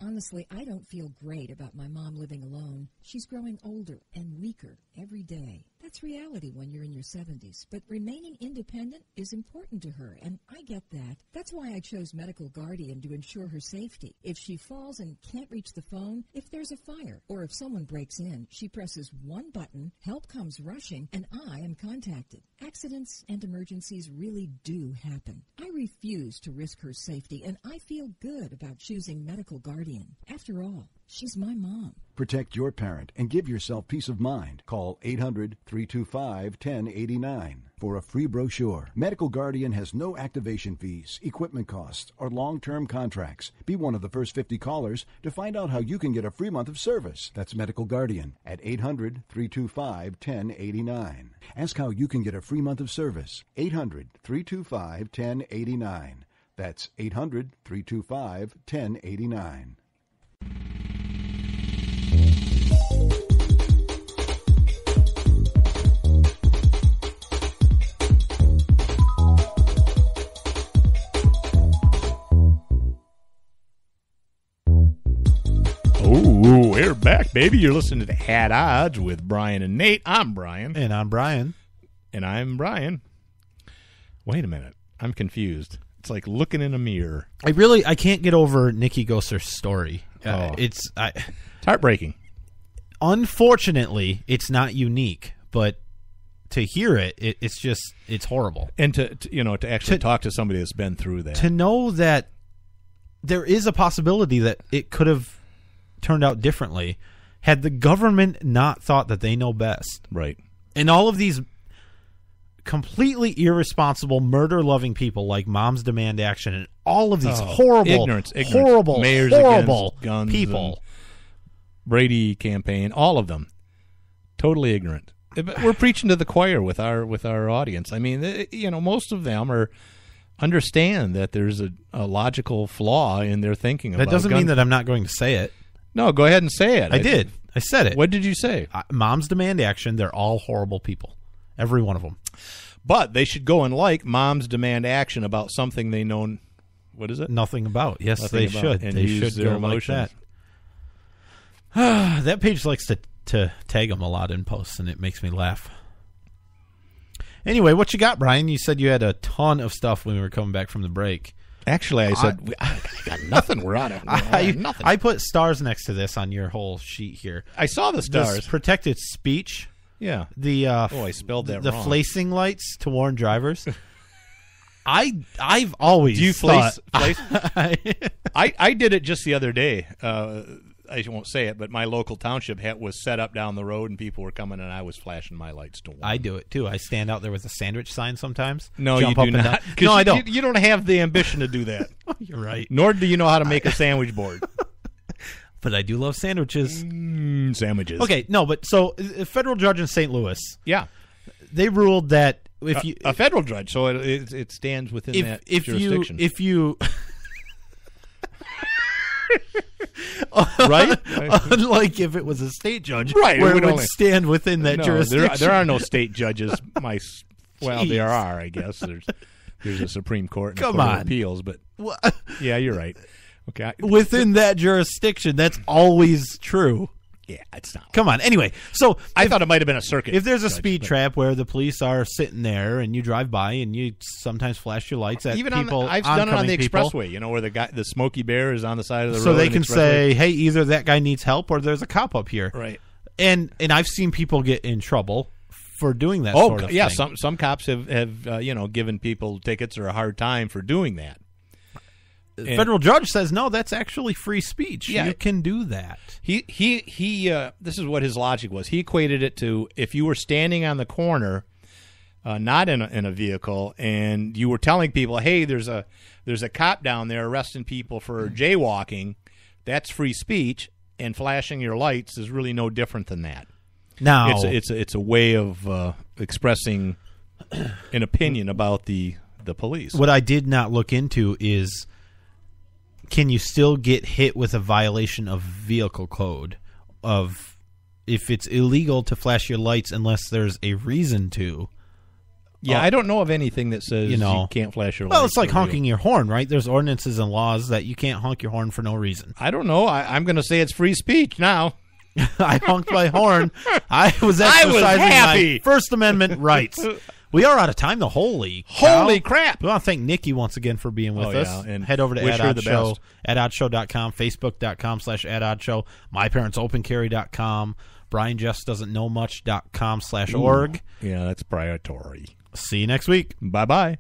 Honestly, I don't feel great about my mom living alone. She's growing older and weaker every day. That's reality when you're in your 70s, but remaining independent is important to her, and I get that. That's why I chose Medical Guardian to ensure her safety. If she falls and can't reach the phone, if there's a fire, or if someone breaks in, she presses one button, help comes rushing, and I am contacted. Accidents and emergencies really do happen. I refuse to risk her safety, and I feel good about choosing Medical Guardian. After all, she's my mom. Protect your parent and give yourself peace of mind. Call 800-325-1089 for a free brochure. Medical Guardian has no activation fees, equipment costs, or long-term contracts. Be one of the first 50 callers to find out how you can get a free month of service. That's Medical Guardian at 800-325-1089. Ask how you can get a free month of service. 800-325-1089. That's 800-325-1089. Oh, we're back, baby. You're listening to At Odds with Brian and Nate. I'm Brian. And I'm Brian. And I'm Brian. Wait a minute. I'm confused. It's like looking in a mirror. I can't get over Nikki Goeser's story. It's heartbreaking. Unfortunately, it's not unique, but to hear it's horrible. And to actually talk to somebody that's been through that. To know that there is a possibility that it could have turned out differently had the government not thought that they know best. Right. And all of these completely irresponsible, murder-loving people like Moms Demand Action and all of these horrible mayors horrible guns people. Brady campaign, all of them. Totally ignorant. We're preaching to the choir with our audience. I mean, most of them understand that there's a logical flaw in their thinking about That doesn't mean that I'm not going to say it. No, go ahead and say it. I did. I said it. What did you say? Moms Demand Action. They're all horrible people. Every one of them. But they should go and like Moms Demand Action about something they know. What is it? Nothing about. Yes, they should. And they should go like that. That page likes to tag them a lot in posts, and it makes me laugh. Anyway, what you got, Brian? You said you had a ton of stuff when we were coming back from the break. Actually, I said, I got nothing. We're out of nothing. I put stars next to this on your whole sheet here. I saw the stars. This protected speech. Yeah. I spelled that wrong. The flacing lights to warn drivers. I've always Do you thought... place? I did it just the other day. I won't say it, but my local township was set up down the road, and people were coming, and I was flashing my lights to warn. I do it, too. I stand out there with a sandwich sign sometimes. No, you do not. No, I don't. You don't have the ambition to do that. You're right. Nor do you know how to make a sandwich board. But I do love sandwiches. Sandwiches. Okay, no, but so a federal judge in St. Louis. Yeah. They ruled that if you... A federal judge, so it stands within that jurisdiction. If you... Right? Unlike if it was a state judge, right, where it would stand within that jurisdiction. There are no state judges. Well, there are, I guess. There's a Supreme Court and a Court of Appeals, but yeah, you're right. Okay, within that jurisdiction, that's always true. Yeah, it's not. Come on. Anyway, so I thought it might have been a circuit. If there's a speed trap where the police are sitting there and you drive by and you sometimes flash your lights at people, I've done it on the expressway. Where the Smokey Bear is on the side of the road, so they can say, "Hey, either that guy needs help or there's a cop up here." Right. And I've seen people get in trouble for doing that. Sort of yeah. thing. Some cops have given people tickets or a hard time for doing that. The federal judge says no, that's actually free speech. Yeah. You can do that. He this is what his logic was. He equated it to if you were standing on the corner, not in a vehicle, and you were telling people, "Hey, there's a cop down there arresting people for jaywalking." That's free speech, and flashing your lights is really no different than that. Now it's a way of expressing an opinion about the police. What I did not look into is, can you still get hit with a violation of vehicle code of if it's illegal to flash your lights unless there's a reason to? Yeah, I don't know of anything that says you can't flash your lights. Well, it's like honking your horn, right? There's ordinances and laws that you can't honk your horn for no reason. I don't know. I'm going to say it's free speech now. I honked my horn. I was exercising my First Amendment rights. We are out of time, though. Holy crap. We want to thank Nikki once again for being with us. And head over to AdOddShow, AdOddShow.com, Facebook.com/AdOddShow, MyParentsOpenCarry.com, BrianJustDoesn'tKnowMuch.com/org. Yeah, that's proprietary. See you next week. Bye-bye.